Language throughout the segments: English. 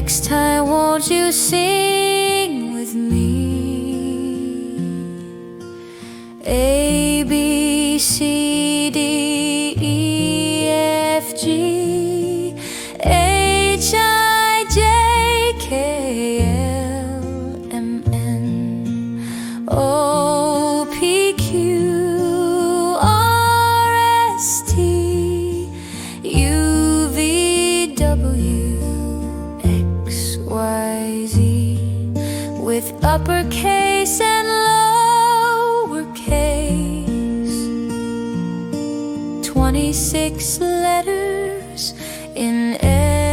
Next time, won't you sing with me? A, B, C, D, E, F, G, H, I, J, K, L, M, N, O, P, Q, R, S, T, U, V, W, X, Y, Z, with uppercase and lowercase. 26 letters in every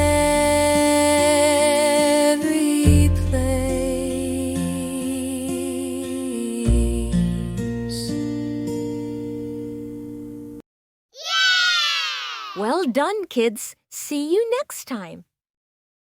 place. Well done, kids. See you next time.